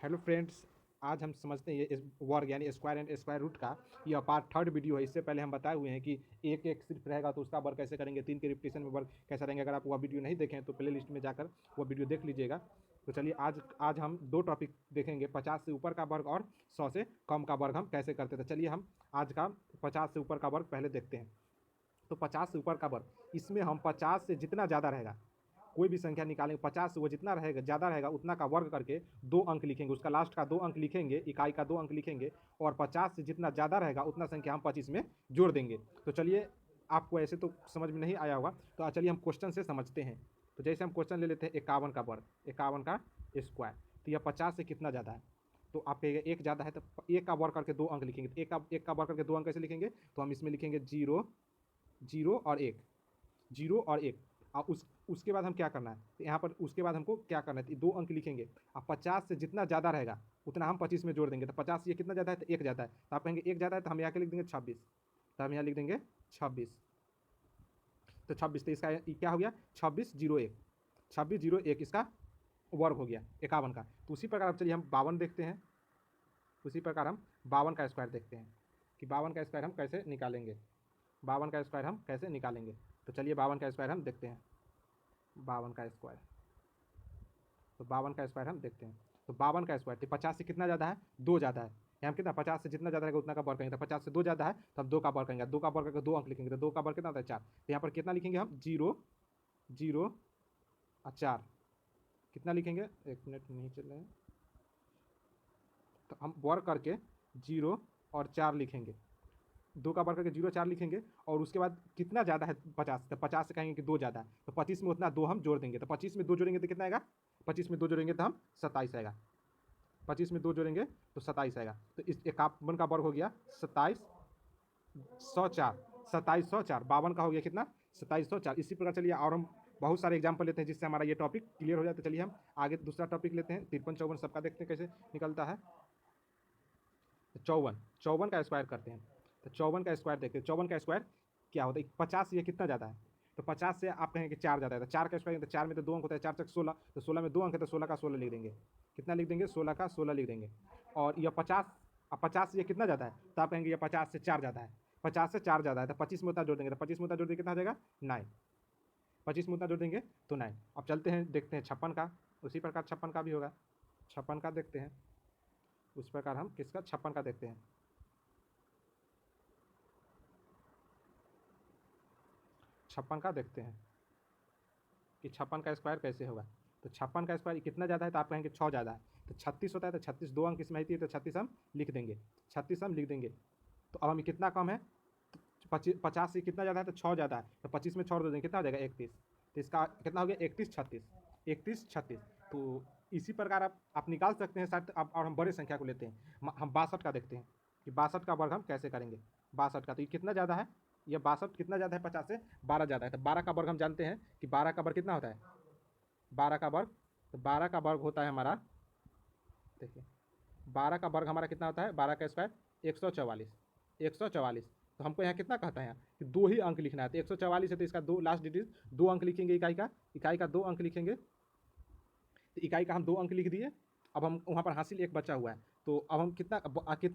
Hello friends. आज हम समझते हैं ये वर्ग यानी स्क्वायर एंड स्क्वायर रूट का यह पार्ट थर्ड वीडियो है। इससे पहले हम बताए हुए हैं कि एक एक सिर्फ रहेगा तो उसका वर्ग कैसे करेंगे, तीन के रिपीटेशन में वर्ग कैसा रहेंगे। अगर आप वह वीडियो नहीं देखें तो प्ले लिस्ट में जाकर वह वीडियो देख लीजिएगा। तो चलिए आज आज हम दो टॉपिक देखेंगे, 50 से ऊपर का वर्ग और 100 से कम का वर्ग हम कैसे करते थे। चलिए हम आज का 50 से ऊपर का वर्ग पहले देखते हैं। तो 50 से ऊपर का वर्ग, इसमें हम 50 से जितना ज़्यादा रहेगा, कोई भी संख्या निकालेंगे 50 से वो जितना रहेगा ज़्यादा रहेगा उतना का वर्ग करके दो अंक लिखेंगे, उसका लास्ट का दो अंक लिखेंगे, इकाई का दो अंक लिखेंगे और 50 से जितना ज़्यादा रहेगा उतना संख्या हम 25 में जोड़ देंगे। तो चलिए, आपको ऐसे तो समझ में नहीं आया होगा, तो चलिए हम क्वेश्चन से समझते हैं। तो जैसे हम क्वेश्चन ले लेते हैं 51 का वर्ग, 51 का स्क्वायर। तो यह 50 से कितना ज़्यादा है, तो आप कहेंगे एक ज़्यादा है, तो एक का वर्ग करके दो अंक लिखेंगे। तो एक का वर्ग करके दो अंक कैसे लिखेंगे, तो हम इसमें लिखेंगे जीरो, जीरो और एक, जीरो और एक। और उसके बाद हम क्या करना है, तो यहाँ पर उसके बाद हमको क्या करना है, तो दो अंक लिखेंगे। अब 50 से जितना ज़्यादा रहेगा उतना हम 25 में जोड़ देंगे। तो 50 ये कितना ज़्यादा है, तो एक ज़्यादा है, तो आप कहेंगे एक ज़्यादा है, तो हम यहाँ के लिख देंगे 26। तो हम यहाँ लिख देंगे 26। तो 26, तो इसका क्या हो गया, 2601, 2601 इसका वर्ग हो गया 51 का। तो उसी प्रकार अब चलिए हम 52 देखते हैं। उसी प्रकार हम 52 का स्क्वायर देखते हैं कि 52 का स्क्वायर हम कैसे निकालेंगे। 52 का स्क्वायर हम कैसे निकालेंगे, तो चलिए 52 का स्क्वायर हम देखते हैं। 52 का स्क्वायर, तो 52 का स्क्वायर हम देखते हैं। तो 52 का स्क्वायर, तो 50 से कितना ज़्यादा है, दो ज़्यादा है। यहाँ कितना, 50 से जितना ज़्यादा रहेगा उतना का वर्ग करेंगे। तो 50 से दो ज़्यादा है तो हम दो का वर्ग करेंगे, दो का वर्ग करके दो अंक लिखेंगे। तो दो का वर्ग कितना होता है, चार। तो यहाँ पर कितना लिखेंगे हम, जीरो, जीरो और चार। कितना लिखेंगे, एक मिनट नहीं चल रहे हैं, तो हम वर्ग करके जीरो और चार लिखेंगे। दो का वर्ग करके जीरो चार लिखेंगे और उसके बाद कितना ज़्यादा है 50, तो 50 से कहेंगे कि दो ज़्यादा है, तो 25 में उतना दो हम जोड़ देंगे। तो 25 में दो जोड़ेंगे तो कितना आएगा, 25 में दो जोड़ेंगे तो हम 27 आएगा। 25 में दो जोड़ेंगे तो 27 आएगा। तो इस 51 का वर्ग हो गया 2704, 2704। 52 का हो गया कितना, 2704। इसी प्रकार चलिए और हम बहुत सारे एग्जाम्पल लेते हैं जिससे हमारा ये टॉपिक क्लियर हो जाए। तो चलिए हम आगे दूसरा टॉपिक लेते हैं, 53 54 सबका देखते हैं कैसे निकलता है। तो 54, 54 का स्क्वायर करते हैं। तो 54 का स्क्वायर देखते हैं, 54 का स्क्वायर क्या होता है, 50 ये कितना ज़्यादा है, तो 50 से आप कहेंगे कि चार ज़्यादा है। तो चार का स्क्वायर, तो चार में तो दो अंक होता है, चार चक 16, तो 16 में दो अंक है तो 16 का 16 लिख देंगे। कितना लिख देंगे, 16 का 16 लिख देंगे। और यह 50, अब 50 से ये कितना ज़्यादा है, तो आप कहेंगे ये 50 से चार ज़्यादा है, 50 से चार ज़्यादा है। तो 25 में उतना जोड़ देंगे, तो 25 में उतना जोड़ देंगे कितना हो जाएगा, 9। 25 में उतना जोड़ देंगे तो 9। अब चलते हैं देखते हैं 56 का, उसी प्रकार 56 का भी होगा। 56 का देखते हैं, उस प्रकार हम किसका, 56 का देखते हैं। 56 का देखते हैं कि 56 का स्क्वायर कैसे होगा। तो 56 का स्क्वायर कितना ज़्यादा है, तो आप कहेंगे 6 ज़्यादा है। तो 36 होता है, तो 36 दो अंक इसमें आती है, तो 36 हम लिख देंगे, 36 हम लिख देंगे। तो अब हमें कितना कम है, 50 से कितना ज़्यादा है, तो 6 ज़्यादा है। तो 25 में छोड़ देंगे, कितना हो जाएगा 31। तो इसका कितना हो गया, 31 36, 31 36। तो इसी प्रकार आप निकाल सकते हैं शायद आप। और हम बड़े संख्या को लेते हैं, हम 62 का देखते हैं कि 62 का वर्ग हम कैसे करेंगे। 62 का, तो ये कितना ज़्यादा है, ये 62 कितना ज़्यादा है, 50 से 12 ज़्यादा है। तो 12 का वर्ग हम जानते हैं कि 12 का वर्ग कितना होता है, 12 का वर्ग, तो 12 का वर्ग होता है हमारा, देखिए 12 का वर्ग हमारा कितना होता है, 12 का स्क्वायर 144, 144। तो हमको यहाँ कितना कहता है, यहाँ कि दो ही अंक लिखना है। तो 144 है तो इसका दो लास्ट डिजिट दो अंक लिखेंगे, इकाई का दो अंक लिखेंगे। तो इकाई का हम दो अंक लिख दिए। अब हम वहाँ पर हासिल एक बचा हुआ है, तो अब हम कितना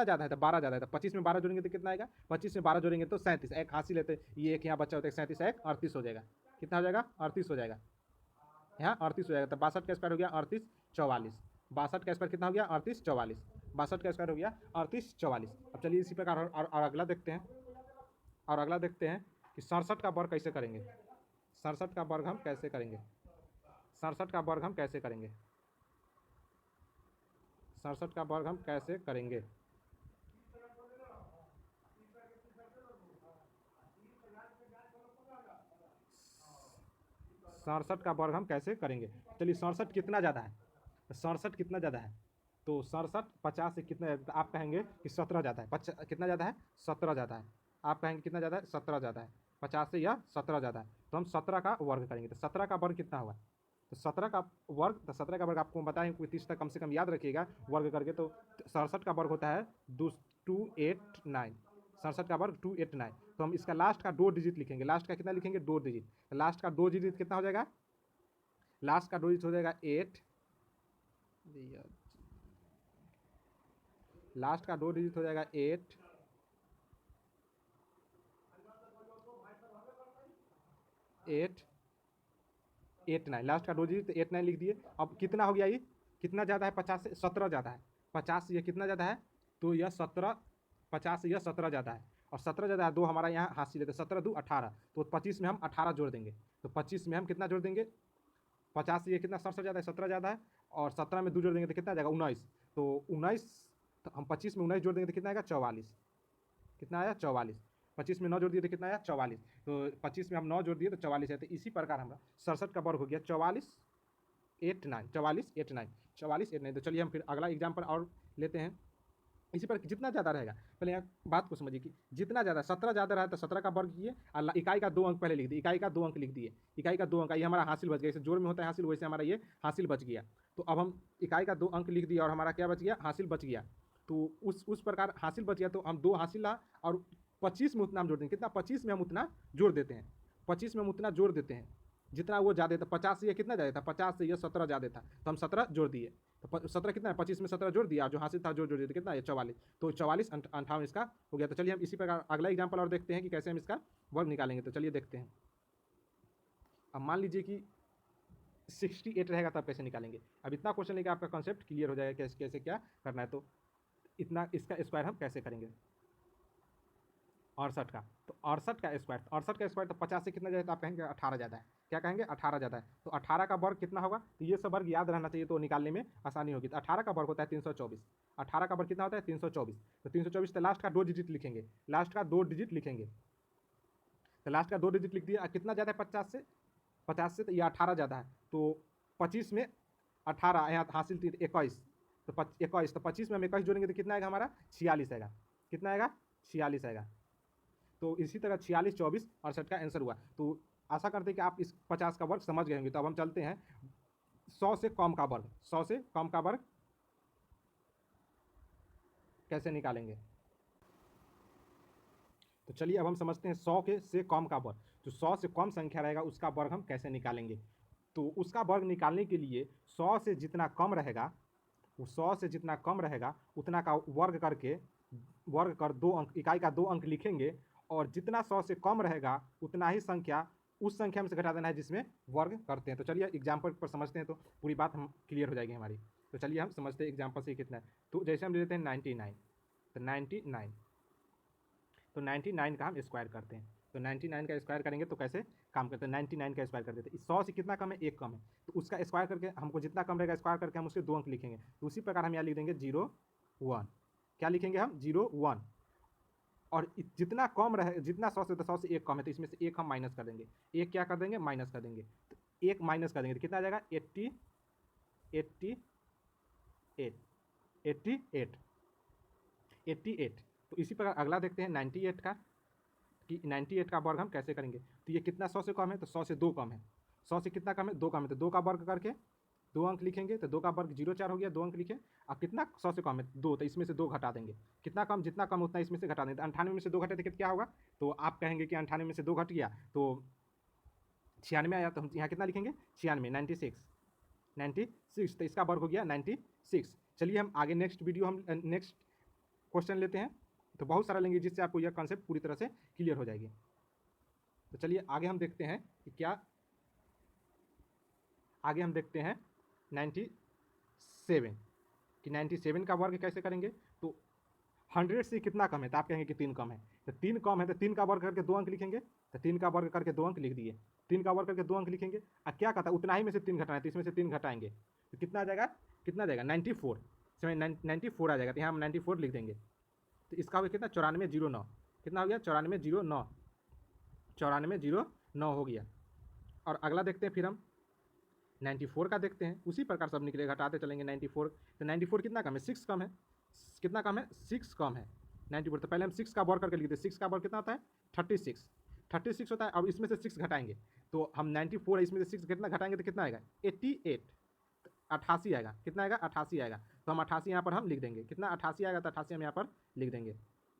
ज़्यादा है, तो 12 ज़्यादा है। तो 25 में 12 जोड़ेंगे तो कितना आएगा, 25 में 12 जोड़ेंगे तो 37। एक हासिल है तो ये एक यहाँ बचा होता है, 37 एक 38 हो जाएगा। कितना हो जाएगा, 38 हो जाएगा, यहाँ 38 हो जाएगा। तो 62 का स्क्वायर हो गया 38 44। 62 का स्क्वायर कितना हो गया, 38 44। 62 का स्क्वायर हो गया 38 44। अब चलिए इसी प्रकार और अगला देखते हैं। और अगला देखते हैं कि 67 का वर्ग कैसे करेंगे। 67 का वर्ग हम कैसे करेंगे, 67 का वर्ग हम कैसे करेंगे, 67 का वर्ग हम कैसे करेंगे। 67 का वर्ग हम कैसे करेंगे, चलिए 67 कितना ज़्यादा है, 67 कितना ज़्यादा है, तो 67 50 से कितना, आप कहेंगे कि 17 ज़्यादा है। कितना ज़्यादा है, 17 ज़्यादा है। आप कहेंगे कितना ज़्यादा है, 17 ज़्यादा है। 50 से या 17 ज़्यादा है, तो हम 17 का वर्ग करेंगे। तो 17 का वर्ग कितना होगा, तो 17 का वर्ग, तो 17 का वर्ग आपको बताएं कोई 30 तक कम से कम याद रखिएगा वर्ग करके। तो 67 का वर्ग होता है 289, 67 का वर्ग 289। तो हम इसका लास्ट का दो डिजिट लिखेंगे, लास्ट का कितना लिखेंगे, दो डिजिट। तो लास्ट का दो डिजिट कितना हो जाएगा, लास्ट का दो डिजिट हो जाएगा 8, लास्ट का 2 डिजिट हो जाएगा 8 8 8 9, लास्ट का 2 डिजिट 8 9 लिख दिए। अब कितना हो गया ये, कितना ज़्यादा है 50 से, 17 ज़्यादा है। 50 से ये कितना ज़्यादा है, तो यह 17, 50 से यह 17 ज़्यादा है, और 17 ज़्यादा है, 2 हमारा यहाँ हासिल है, तो 17 2 18, तो 25 में हम 18 जोड़ देंगे। तो 25 में हम कितना जोड़ देंगे, 50 से ये कितना 67 ज़्यादा है, 17 ज़्यादा है, और 17 में 2 जोड़ देंगे तो कितना आ जाएगा 19। तो 19, तो हम 25 में 19 जोड़ देंगे तो कितना आएगा 44। कितना आया 44। 25 में 9 जोड़ दिए तो कितना आया 44। तो 25 में हम 9 जोड़ दिए तो 44 है। तो इसी प्रकार हमारा 67 का वर्ग हो गया 44 8 9, 44 8 9, 44 8 9। तो चलिए हम फिर अगला एग्जाम्पल और लेते हैं। इसी पर जितना ज़्यादा रहेगा, पहले यहाँ बात को समझिए कि जितना ज़्यादा 17 ज़्यादा रहा तो 17 का वर्ग किए, और इकाई का 2 अंक पहले लिख दिए, इकाई का 2 अंक लिख दिए, इकाई का 2 अंक, ये हमारा हासिल बच गया। जैसे जोड़ में होता है हासिल, वैसे हमारा ये हासिल बच गया। तो अब हम इकाई का 2 अंक लिख दिया और हमारा क्या बच गया, हासिल बच गया। तो उस प्रकार हासिल बच गया, तो हम 2 हासिल ला और 25 में उतना हम जोड़ देंगे। कितना, 25 में हम उतना जोड़ देते हैं, 25 में हम उतना जोड़ देते हैं जितना वो ज़्यादा था। 50 से ये कितना ज़्यादा था, 50 से ये 17 ज़्यादा था, तो हम 17 जोड़ दिए। तो 17 कितना है, 25 में 17 जोड़ दिया, जो हासिल था जोड़ दिया, तो कितना है 44। तो 44 58 इसका हो गया। तो चलिए हम इसी प्रकार अगला एग्जाम्पल और देखते हैं कि कैसे हम इसका वर्ग निकालेंगे। तो चलिए देखते हैं। अब मान लीजिए कि 68 रहेगा, तब कैसे निकालेंगे। अब इतना क्वेश्चन लेके आपका कॉन्सेप्ट क्लियर हो जाएगा कैसे कैसे क्या करना है। तो इतना, इसका स्क्वायर हम कैसे करेंगे 68 का। तो 68 का स्क्वायर, 68 का स्क्वायर तो 50 से कितना ज़्यादा है, तो आप कहेंगे 18 ज़्यादा है। क्या कहेंगे, 18 ज़्यादा है। तो 18 का वर्ग कितना होगा, तो ये सब वर्ग याद रहना चाहिए, तो निकालने में आसानी होगी। तो 18 का वर्ग होता है 324। 18 का वर्ग कितना होता है 324। तो 324 तो लास्ट का 2 डिजिट लिखेंगे, लास्ट का 2 डिजिट लिखेंगे। तो लास्ट का 2 डिजिट लिख दिया। कितना ज़्यादा है 50 से, 50 से तो ये 18 ज़्यादा है। तो 25 में 18 यहाँ हासिल थी 21, तो 21, तो 25 में हम 21 जोड़ेंगे तो कितना आएगा हमारा 46 आएगा। कितना आएगा 46 आएगा। तो इसी तरह 46 24 68 का आंसर हुआ। तो आशा करते हैं कि आप इस 50 का वर्ग समझ गए होंगे। तो अब हम चलते हैं 100 से कम का वर्ग। 100 से कम का वर्ग कैसे निकालेंगे। तो चलिए अब हम समझते हैं 100 के से कम का वर्ग। जो 100 से कम संख्या रहेगा उसका वर्ग हम कैसे निकालेंगे। तो उसका वर्ग निकालने के लिए 100 से जितना कम रहेगा, वो 100 से जितना कम रहेगा उतना का वर्ग करके, वर्ग कर 2 अंक, इकाई का 2 अंक लिखेंगे, और जितना 100 से कम रहेगा उतना ही संख्या उस संख्या में से घटा देना है जिसमें वर्ग करते हैं। तो चलिए एग्जाम्पल पर समझते हैं, तो पूरी बात हम क्लियर हो जाएगी हमारी। तो चलिए हम समझते हैं एग्जाम्पल से कितना है। तो जैसे हम ले लेते हैं 99, तो 99, तो 99 का हम स्क्वायर करते हैं। तो 99 का स्क्वायर करेंगे तो कैसे काम करते हैं, 99 का स्क्वायर कर देते हैं। 100 से कितना कम है, 1 कम है, तो उसका स्क्वायर करके हमको जितना कम रहेगा स्क्वायर करके हम उसके 2 अंक लिखेंगे। तो उसी प्रकार हम यहाँ लिख देंगे 0 1। क्या लिखेंगे हम 0 1। और जितना कम रहे, जितना 100 से, तो 100 से 1 कम है, तो इसमें से 1 हम माइनस कर देंगे। एक क्या कर देंगे, माइनस कर देंगे। तो 1 माइनस कर देंगे तो कितना आ जाएगा 80 88 88 88। तो इसी प्रकार अगला देखते हैं 98 का, कि 98 का वर्ग हम कैसे करेंगे। तो ये कितना 100 से कम है, तो 100 से 2 कम है। 100 से कितना कम है, 2 कम है, तो 2 का वर्ग करके 2 अंक लिखेंगे। तो 2 का वर्ग 0 4 हो गया, 2 अंक लिखे। अब कितना 100 से कम है 2, तो इसमें से 2 घटा देंगे। कितना कम, जितना कम उतना इसमें से घटा देंगे। तो 98 में से 2 घटे तो क्या होगा, तो आप कहेंगे कि 98 में से 2 घट गया तो 96 आया। तो हम यहाँ कितना लिखेंगे 96, 96, 96। तो इसका वर्ग हो गया 96। चलिए हम आगे नेक्स्ट वीडियो हम नेक्स्ट क्वेश्चन लेते हैं। तो बहुत सारा लेंगे जिससे आपको यह कॉन्सेप्ट पूरी तरह से क्लियर हो जाएगी। तो चलिए आगे हम देखते हैं कि क्या, आगे हम देखते हैं 97, कि 97 का वर्ग कैसे करेंगे। तो 100 से कितना कम है, तो आप कहेंगे कि 3 कम है। तो 3 कम है, तो 3 का वर्ग करके 2 अंक लिखेंगे। तो 3 का वर्ग करके 2 अंक लिख दिए। 3 का वर्ग करके 2 अंक लिखेंगे। अब क्या कहता है, उतना ही में से 3 घटाना है, तो इसमें से 3 घटाएंगे तो कितना आ जाएगा, कितना आ जाएगा 94, इसमें 94 आ जाएगा। तो यहाँ हम 94 लिख देंगे। तो इसका हो गया कितना 9409। कितना हो गया 9409, 9409 हो गया। और अगला देखते हैं फिर हम 94 का देखते हैं। उसी प्रकार सब निकले, घटाते चलेंगे 94। तो 94 कितना कम है, 6 कम है। कितना कम है, 6 कम है 94। तो पहले हम 6 का वर्ग करके लिखते हैं। 6 का वर्ग कितना होता है 36, 36 होता है। अब इसमें से 6 घटाएंगे, तो हम 94 इसमें से 6 कितना घटाएंगे तो कितना आएगा 88, 88 आएगा। कितना आएगा 88 आएगा। तो हम 88 यहाँ पर हम लिख देंगे। कितना 88 आएगा, तो 88 हम यहाँ पर लिख देंगे।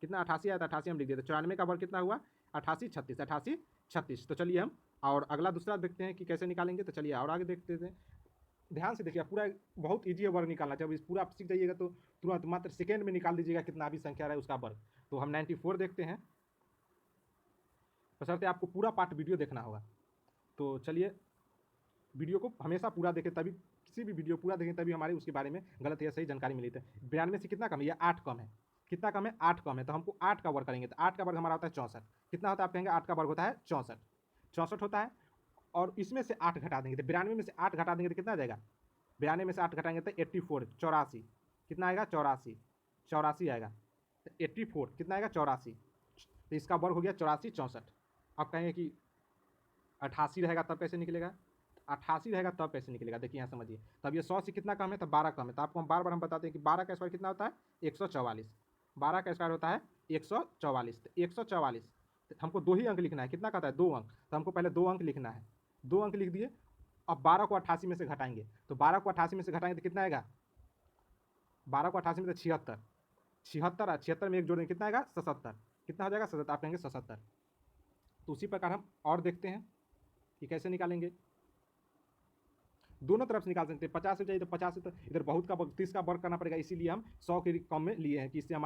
कितना 88 आया, तो 88 हम लिख देते। 94 का वर्ग कितना हुआ 88 36, 88 36। तो चलिए हम और अगला दूसरा देखते हैं कि कैसे निकालेंगे। तो चलिए और आगे देखते हैं। ध्यान से देखिए, पूरा बहुत ईजी है वर्ग निकालना। जब इस पूरा आप सीख जाइएगा तो तुरंत मात्र सेकेंड में निकाल दीजिएगा कितना भी संख्या रहे उसका वर्ग। तो हम 94 देखते हैं, बशर्ते आपको पूरा पार्ट वीडियो देखना होगा। तो चलिए वीडियो को हमेशा पूरा देखें, तभी किसी भी वीडियो पूरा देखें तभी हमारे उसके बारे में गलत या सही जानकारी मिली। है 92 से कितना कम है, ये 8 कम है। कितना कम है, 8 कम है, तो हमको 8 का वर्ग करेंगे। तो 8 का वर्ग हमारा होता है 64। कितना होता है आप कहेंगे, 8 का वर्ग होता है 64। 64 होता है, और इसमें से 8 घटा देंगे, तो 92 में से 8 घटा देंगे तो कितना आ जाएगा, 92 में से 8 घटाएंगे तो 84, 84। कितना आएगा, 84, 84 आएगा। तो 84 कितना आएगा, 84। तो इसका वर्ग हो गया 84, 64। अब कहेंगे कि 88 रहेगा तब कैसे निकलेगा, 88 रहेगा तब कैसे निकलेगा, देखिए यहाँ समझिए। तब ये 100 से कितना कम है, तो 12 कम है। तो आपको हम बार बार हम बताते हैं कि 12 का स्क्वायर कितना होता है, 144। 12 का स्क्वायर होता है 144। तो 144, तो हमको 2 ही अंक लिखना है। कितना कहता है, 2 अंक। तो हमको पहले 2 अंक लिखना है, 2 अंक लिख दिए। अब 12 को 88 में से घटाएंगे, तो 12 को 88 में से घटाएंगे तो कितना आएगा, 12 को 88 में तो 76। 76 76 में एक जोड़ेंगे कितना आएगा, 77। कितना हो जाएगा, 77। आप कहेंगे 77। तो उसी प्रकार हम और देखते हैं कि कैसे निकालेंगे। दोनों तरफ से निकाल सकते हैं, 50 से चाहिए तो 50 से, तो इधर बहुत का 30 का वर्ग करना पड़ेगा, इसीलिए हम 100 के कम में लिए हैं कि इससे हमारा